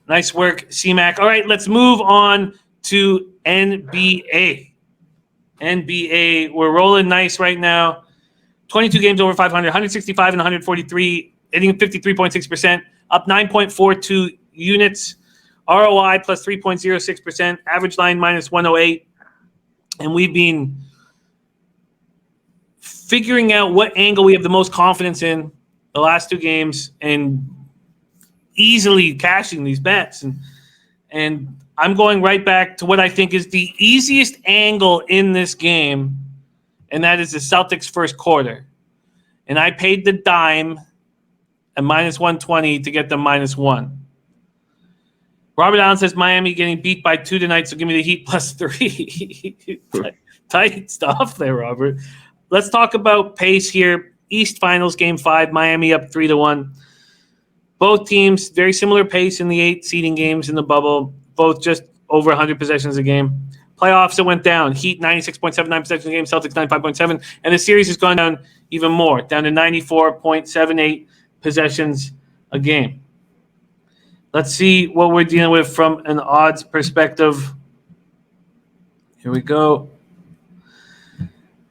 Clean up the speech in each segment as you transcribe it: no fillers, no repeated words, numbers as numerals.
Nice work, C-Mac. All right, let's move on to NBA. NBA, we're rolling nice right now. 22 games over 500, 165 and 143, hitting 53.6%, up 9.42 units. ROI plus 3.06%, average line minus 108. And we've been figuring out what angle we have the most confidence in the last two games and easily cashing these bets. And I'm going right back to what I think is the easiest angle in this game, and that is the Celtics first quarter. And I paid the dime at minus 120 to get them minus 1. Robert Allen says Miami getting beat by 2 tonight, so give me the Heat plus 3. Tight stuff there, Robert. Let's talk about pace here. East Finals, Game 5, Miami up 3-1. Both teams, very similar pace in the 8 seeding games in the bubble, both just over 100 possessions a game. Playoffs, it went down. Heat, 96.79 possessions a game, Celtics, 95.7. And the series has gone down even more, down to 94.78 possessions a game. Let's see what we're dealing with from an odds perspective. Here we go.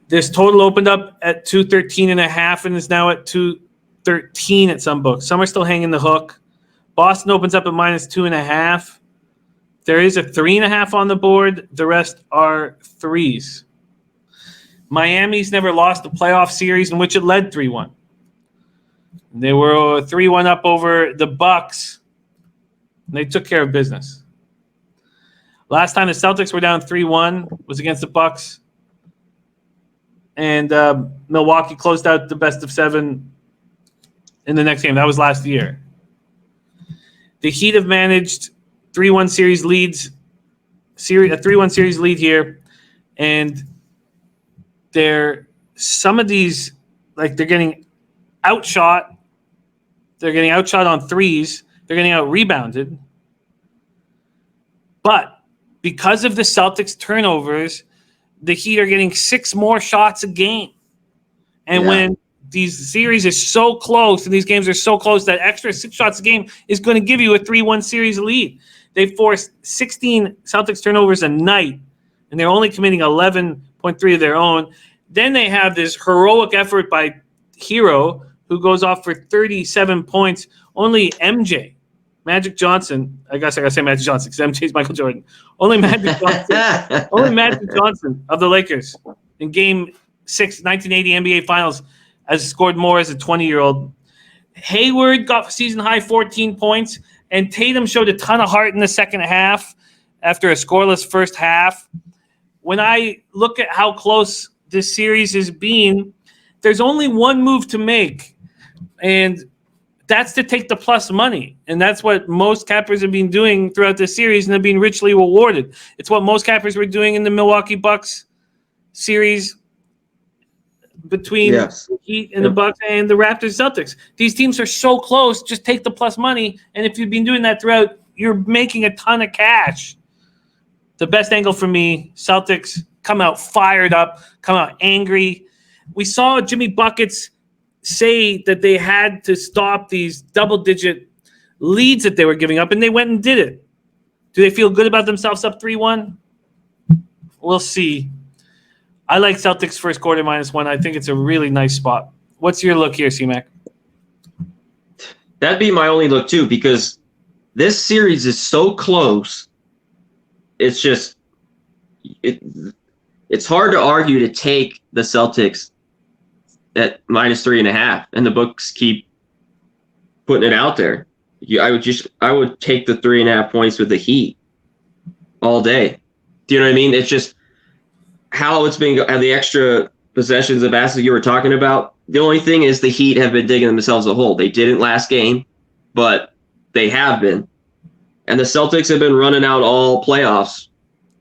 This total opened up at 213.5 and is now at 213 at some books. Some are still hanging the hook. Boston opens up at minus 2.5. There is a 3.5 on the board. The rest are threes. Miami's never lost a playoff series in which it led 3-1. They were 3-1 up over the Bucks. And they took care of business. Last time the Celtics were down 3-1 was against the Bucks. And Milwaukee closed out the best of 7 in the next game. That was last year. The Heat have managed 3-1 series leads, a 3-1 series lead here, and some of these, like, they're getting outshot. They're getting outshot on threes. They're getting out-rebounded. But because of the Celtics' turnovers, the Heat are getting 6 more shots a game. And when these series is so close and these games are so close, that extra 6 shots a game is going to give you a 3-1 series lead. They forced 16 Celtics turnovers a night, and they're only committing 11.3 of their own. Then they have this heroic effort by Hero, who goes off for 37 points. Only MJ, Magic Johnson, I guess I got to say Magic Johnson because MJ's Michael Jordan. Only Magic Johnson of the Lakers in Game 6, 1980 NBA Finals has scored more as a 20-year-old. Hayward got season-high 14 points, and Tatum showed a ton of heart in the second half after a scoreless first half. When I look at how close this series has been, there's only one move to make, and that's to take the plus money. And that's what most cappers have been doing throughout this series, and they're being richly rewarded. It's what most cappers were doing in the Milwaukee Bucks series between the Heat and the Bucks and the Raptors Celtics. These teams are so close, just take the plus money. And if you've been doing that throughout, you're making a ton of cash. The best angle for me, Celtics come out fired up, come out angry. We saw Jimmy Buckets say that they had to stop these double-digit leads that they were giving up, and they went and did it. Do they feel good about themselves up 3-1? We'll see. I like Celtics first quarter -1. I think it's a really nice spot. What's your look here, C-Mac? That'd be my only look, too, because this series is so close. It's just it's hard to argue to take the Celtics at -3.5, and the books keep putting it out there. I would take the 3.5 points with the Heat all day. Do you know what I mean? It's just how it's been, and the extra possessions of basketball you were talking about. The only thing is the Heat have been digging themselves a hole. They didn't last game, but they have been. And the Celtics have been running out all playoffs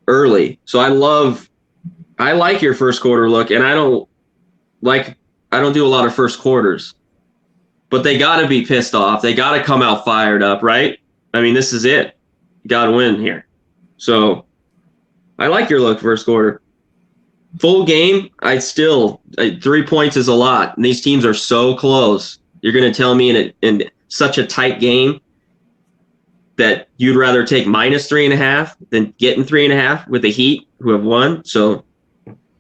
early. So I like your first quarter look, and I don't do a lot of first quarters. But they got to be pissed off. They got to come out fired up, right? I mean, this is it. You got to win here. So I like your look first quarter. Full game, 3 points is a lot. And these teams are so close. You're going to tell me in such a tight game that you'd rather take -3.5 than getting 3.5 with the Heat, who have won. So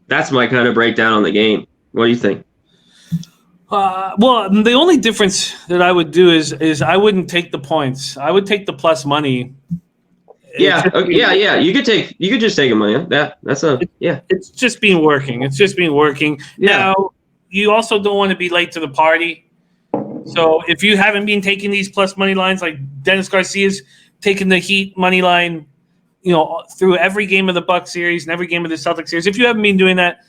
that's my kind of breakdown on the game. What do you think? Well, the only difference that I would do is I wouldn't take the points. I would take the plus money. Yeah, yeah. You could just take a money. It's just been working. It's just been working. Yeah. Now, you also don't want to be late to the party. So if you haven't been taking these plus money lines, like Dennis Garcia's taking the Heat money line, through every game of the Bucks series and every game of the Celtics series. If you haven't been doing that,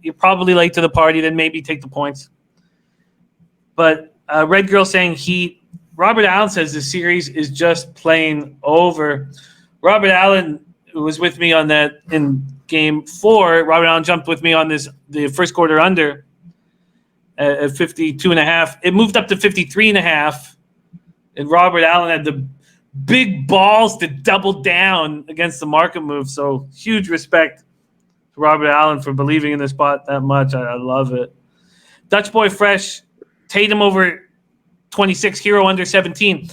you're probably late to the party. Then maybe take the points. But Red Girl saying Heat. Robert Allen says the series is just plain over. Robert Allen was with me on that in Game 4. Robert Allen jumped with me on the first quarter under at 52.5. It moved up to 53.5, and Robert Allen had the big balls to double down against the market move. So huge respect to Robert Allen for believing in the spot that much. I love it. Dutch Boy Fresh, Tatum over 26, Hero under 17.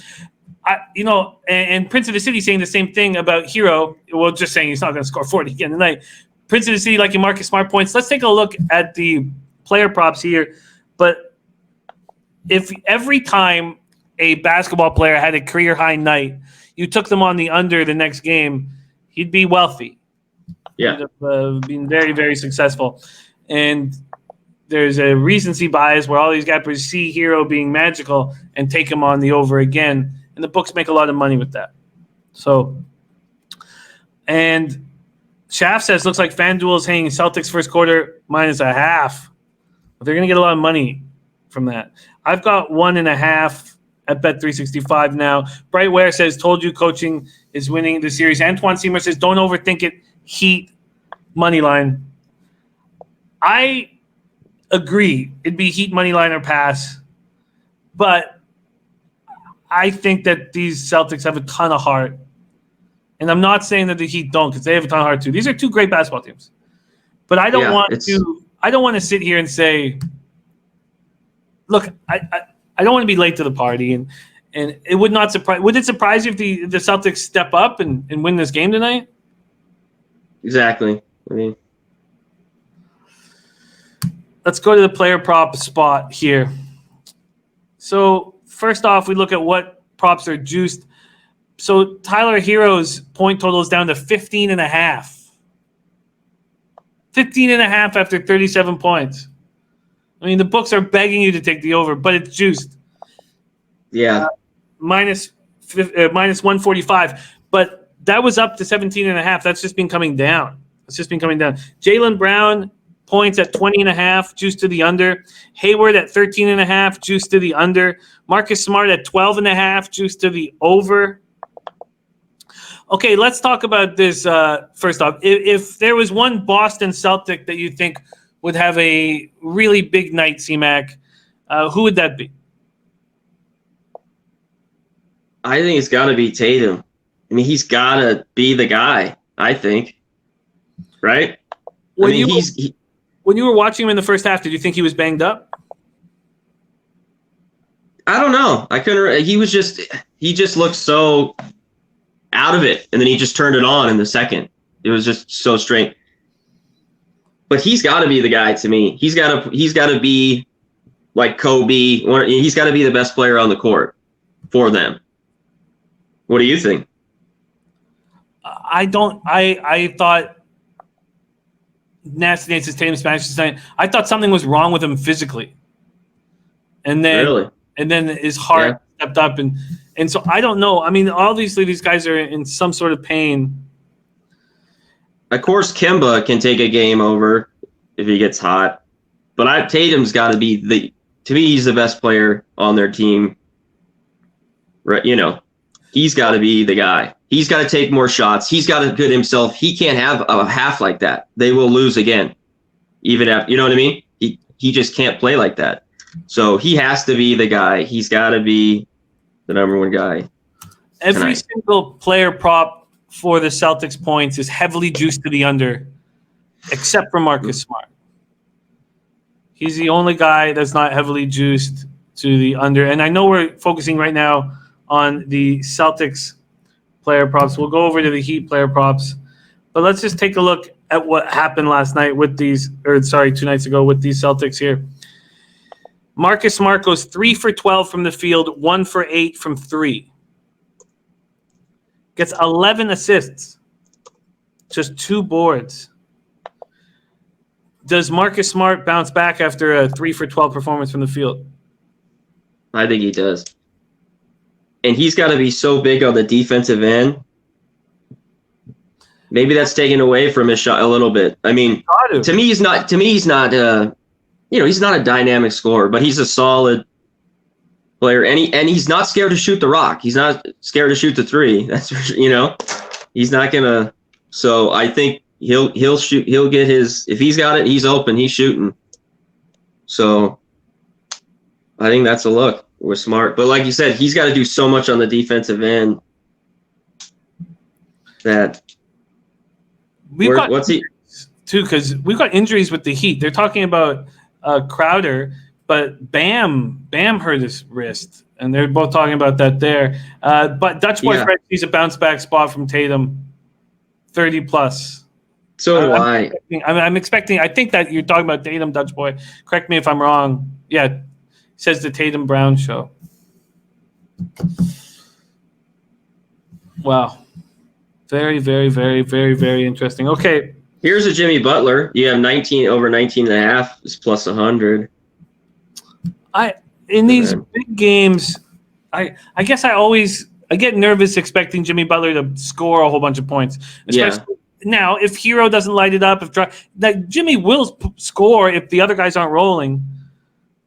And Prince of the City saying the same thing about Hero. Well, just saying he's not going to score 40 again tonight. Prince of the City liking Marcus Smart points. Let's take a look at the player props here. But if every time a basketball player had a career high night, you took them on the under the next game, he'd be wealthy. Yeah. He'd have been very, very successful. And there's a recency bias where all these guys see Hero being magical and take him on the over again. And the books make a lot of money with that. So, and Shaft says, looks like FanDuel is hanging Celtics first quarter -0.5. But they're going to get a lot of money from that. I've got 1.5 at Bet365 now. Brightware says, told you coaching is winning the series. Antoine Seymour says, don't overthink it. Heat money line. I agree. It'd be Heat money line or pass. But I think that these Celtics have a ton of heart. And I'm not saying that the Heat don't, because they have a ton of heart too. These are two great basketball teams. But I don't want to sit here and say, look, I don't want to be late to the party, and it would not surprise. Would it surprise you if the Celtics step up and win this game tonight? Exactly. I mean, let's go to the player prop spot here. So first off, we look at what props are juiced. So Tyler Hero's point total is down to 15.5. 15.5 after 37 points. I mean, the books are begging you to take the over, but it's juiced. Yeah. Minus 145. But that was up to 17.5. That's just been coming down. Jaylen Brown points at 20.5, juiced to the under. Hayward at 13.5, juiced to the under. Marcus Smart at 12.5, juiced to the over. Okay, let's talk about this first off. If there was one Boston Celtic that you think would have a really big night, C-Mac, who would that be? I think it's got to be Tatum. I mean, he's got to be the guy, I think. Right? When you were watching him in the first half, did you think he was banged up? I don't know. I couldn't. He just looked so out of it, and then he just turned it on in the second. It was just so strange. But he's got to be the guy to me. He's got to be like Kobe. He's got to be the best player on the court for them. What do you think? I thought Nasty Nate's Tatum Spanish tonight. I thought something was wrong with him physically, and then his heart stepped up, and so I don't know. I mean, obviously these guys are in some sort of pain. Of course, Kemba can take a game over if he gets hot, but Tatum's got to be to me, he's the best player on their team. Right? He's got to be the guy. He's got to take more shots. He's got to good himself. He can't have a half like that. They will lose again. Even after, you know what I mean? He just can't play like that. So he has to be the guy. He's got to be the number one guy. Every single player prop for the Celtics points is heavily juiced to the under, except for Marcus Smart. He's the only guy that's not heavily juiced to the under. And I know we're focusing right now on the Celtics player props. We'll go over to the Heat player props. But let's just take a look at what happened last night with 2 nights ago with these Celtics here. Marcus Smart goes 3 for 12 from the field, 1 for 8 from 3. Gets 11 assists, just 2 boards. Does Marcus Smart bounce back after a 3 for 12 performance from the field? I think he does. And he's got to be so big on the defensive end. Maybe that's taken away from his shot a little bit. I mean, to me, he's not. He's not a dynamic scorer, but he's a solid player, and he's not scared to shoot the rock. He's not scared to shoot the 3. That's he's not gonna. So I think he'll shoot. He'll get his. If he's got it, he's open. He's shooting. So I think that's a look with Smart. But like you said, he's got to do so much on the defensive end that. What's he too? Because we've got injuries with the Heat. They're talking about Crowder, but Bam hurt his wrist, and they're both talking about that there. But Dutch Boy Fred sees a bounce back spot from Tatum, 30 plus. So do I. I'm expecting. I think that you're talking about Tatum, Dutch Boy. Correct me if I'm wrong. Yeah, says the Tatum Brown show. Wow. Very, very, very, very, very interesting. Okay. Here's a Jimmy Butler. You have 19 over 19 and a half is plus 100. In these big games, I guess I get nervous expecting Jimmy Butler to score a whole bunch of points. Especially now, if Hero doesn't light it up, Jimmy will score if the other guys aren't rolling.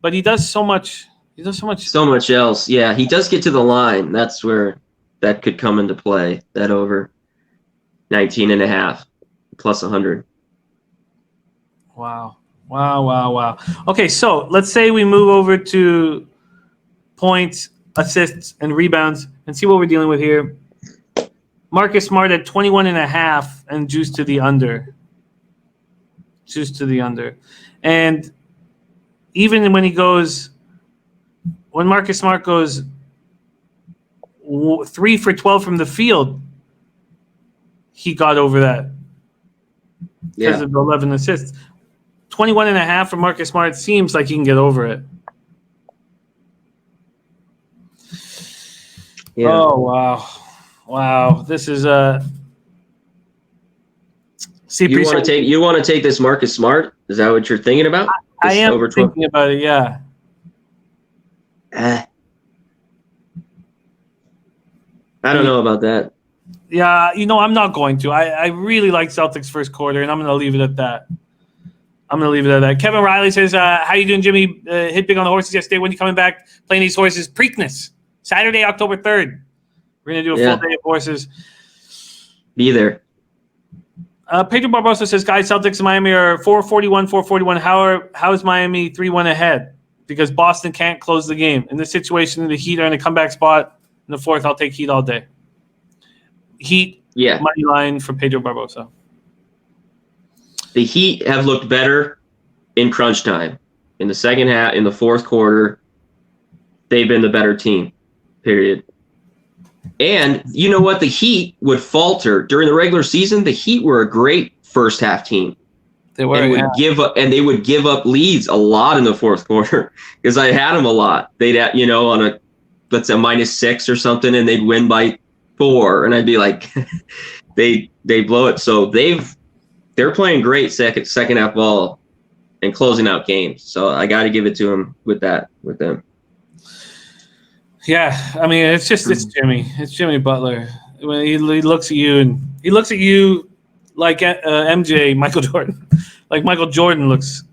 But he does so much. So much else. Yeah, he does get to the line. That's where that could come into play. That over 19 and a half plus 100. Wow. Okay, so let's say we move over to points, assists, and rebounds and see what we're dealing with here. Marcus Smart at 21 and a half and juice to the under. And even when Marcus Smart goes 3 for 12 from the field, he got over that because of the 11 assists. 21 and a half for Marcus Smart seems like he can get over it. Yeah. Oh, wow. This is you want to take this Marcus Smart? Is that what you're thinking about? I am thinking about it, yeah. I don't know about that. Yeah, I'm not going to. I really like Celtics first quarter, and I'm going to leave it at that. Kevin Riley says, how you doing, Jimmy? Hit big on the horses yesterday. When you coming back playing these horses? Preakness, Saturday, October 3rd. We're going to do a full day of horses. Be there. Pedro Barbosa says, guys, Celtics and Miami are 441. How is Miami 3-1 ahead? Because Boston can't close the game. In this situation, the Heat are in a comeback spot. In the fourth, I'll take Heat all day. Heat, money line for Pedro Barbosa. The Heat have looked better in crunch time. In the second half, in the fourth quarter, they've been the better team, period. And you know what? The Heat would falter. During the regular season, the Heat were a great first half team. They were, they would give up leads a lot in the fourth quarter because I had them a lot. They'd, on a, let's say -6 or something, and they'd win by 4, and I'd be like, they blow it. So they're playing great second half ball and closing out games. So I got to give it to them with them. Yeah, I mean it's Jimmy. It's Jimmy Butler. When he looks at you and he looks at you like MJ, Michael Jordan, like Michael Jordan looks.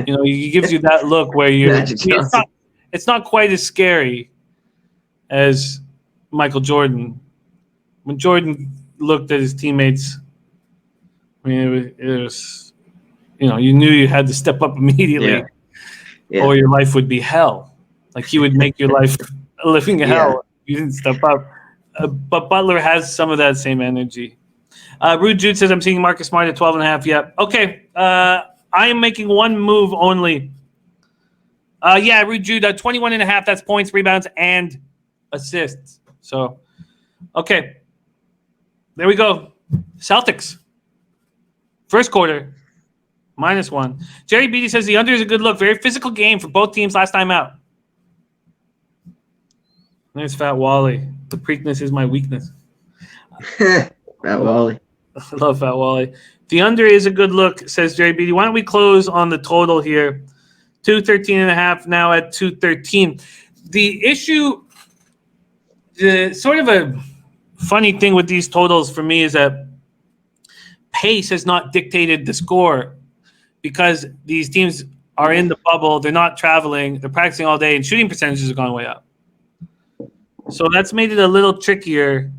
He gives you that look where it's not quite as scary as Michael Jordan. When Jordan looked at his teammates, I mean, it was you knew you had to step up immediately, or your life would be hell. Like he would make your life a living hell if you didn't step up. But Butler has some of that same energy. Rude Jude says, I'm seeing Marcus Smart at 12.5. Yeah. Okay. I am making one move only. Rude Jude, 21.5. That's points, rebounds, and assists. So, okay. There we go. Celtics. First quarter, -1. Jerry Beatty says the under is a good look. Very physical game for both teams last time out. There's Fat Wally. The Preakness is my weakness. Fat Wally. I love Fat Wally. The under is a good look, says Jerry Beatty. Why don't we close on the total here? 213.5 now at 213. The issue, the sort of a funny thing with these totals for me is that pace has not dictated the score because these teams are in the bubble. They're not traveling. They're practicing all day, and shooting percentages have gone way up. So that's made it a little trickier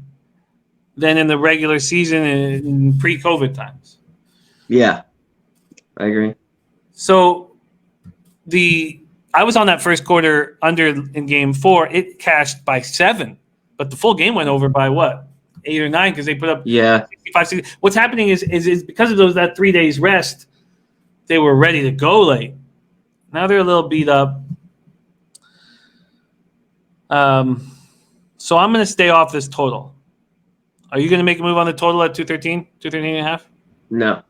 than in the regular season in pre-COVID times. Yeah, I agree. So I was on that first quarter under in game 4. It cashed by 7, but the full game went over by what? 8 or 9 because they put up 65, 60. What's happening is because of that 3 days rest, they were ready to go late. Now they're a little beat up. So I'm going to stay off this total. Are you going to make a move on the total at 213, 213.5? No.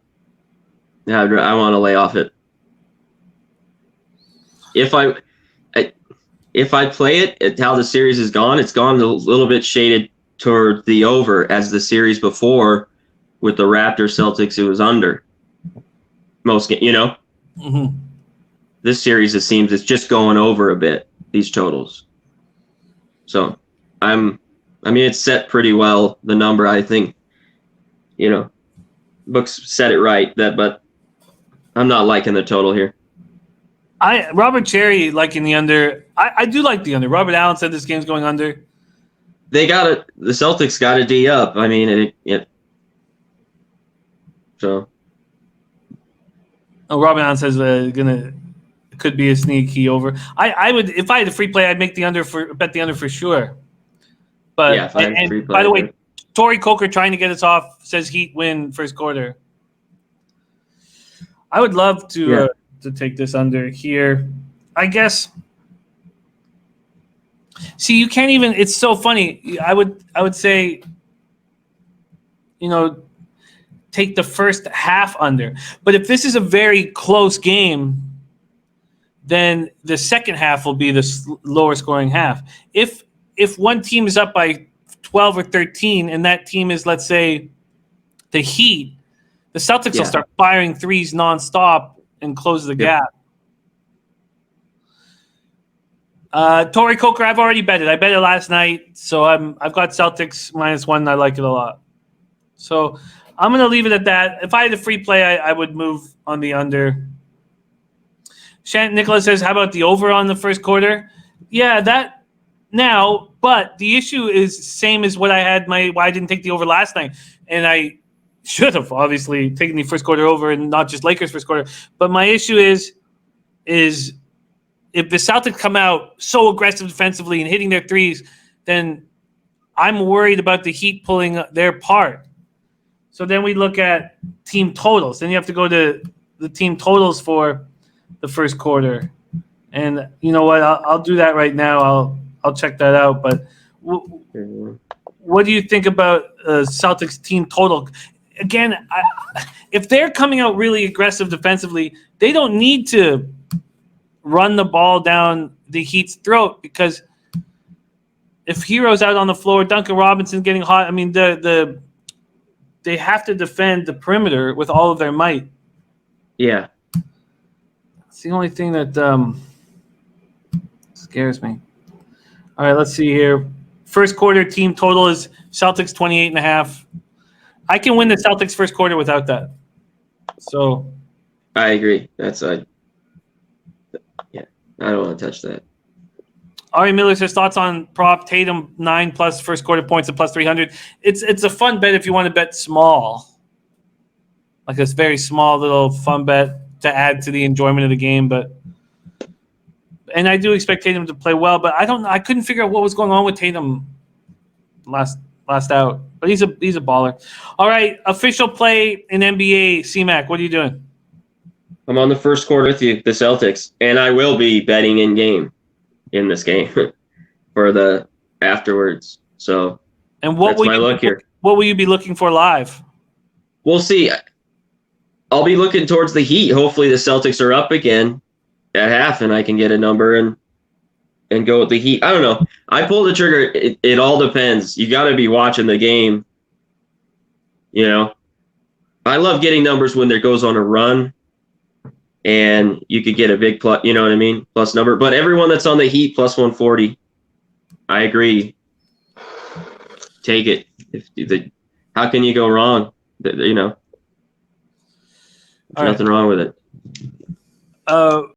I want to lay off it. If I play it, how the series is gone, it's gone a little bit shaded toward the over, as the series before with the Raptors Celtics, it was under. Most, Mm-hmm. This series, it seems it's just going over a bit, these totals. So it's set pretty well, the number, I think, books said it right, but I'm not liking the total here. Robert Cherry liking the under. I do like the under. Robert Allen said this game's going under. The Celtics got a D up. I mean, so. Oh, Robert Allen says could be a sneaky over. I would, if I had a free play, I'd make the under bet the under for sure. But yeah, and by the way, Torrey Coker trying to get us off says Heat win first quarter. I would love to take this under here. I guess. See, you can't even. It's so funny. I would say, take the first half under. But if this is a very close game, then the second half will be the lower scoring half. If one team is up by 12 or 13, and that team is, let's say, the Heat, the Celtics will start firing threes nonstop and close the gap. Torrey Coker, I've already bet it. I bet it last night, so I've got Celtics -1. And I like it a lot. So I'm going to leave it at that. If I had a free play, I would move on the under. Nicholas says, how about the over on the first quarter? Yeah, that now, but the issue is same as what I had why I didn't take the over last night. And I should have obviously taken the first quarter over and not just Lakers first quarter. But my issue is if the Celtics come out so aggressive defensively and hitting their threes, then I'm worried about the Heat pulling their part. So then we look at team totals. Then you have to go to the team totals for the first quarter. And you know what? I'll do that right now. I'll check that out. But what do you think about Celtics team total? Again, if they're coming out really aggressive defensively, they don't need to run the ball down the Heat's throat, because if Hero's out on the floor, Duncan Robinson getting hot, I mean, they have to defend the perimeter with all of their might. Yeah. It's the only thing that scares me. All right, let's see here. First quarter team total is Celtics 28.5. I can win the Celtics first quarter without that. So I agree. I don't want to touch that. Ari Miller says thoughts on prop Tatum 9+ first quarter points at +300. It's a fun bet if you want to bet small, like a very small little fun bet to add to the enjoyment of the game. And I do expect Tatum to play well, but I couldn't figure out what was going on with Tatum last out. But he's a baller. All right, official play in NBA. C-Mac, what are you doing? I'm on the first quarter with you, the Celtics, and I will be betting in game in this game for the afterwards. So And what That's will my luck here. What will you be looking for live? We'll see. I'll be looking towards the Heat. Hopefully the Celtics are up again at half and I can get a number and go with the Heat. I don't know. I pull the trigger. It all depends. You got to be watching the game. You know, I love getting numbers when there goes on a run and you could get a big plus, you know what I mean? Plus number. But everyone that's on the Heat plus 140, I agree. Take it. How can you go wrong? You know, there's nothing wrong with it.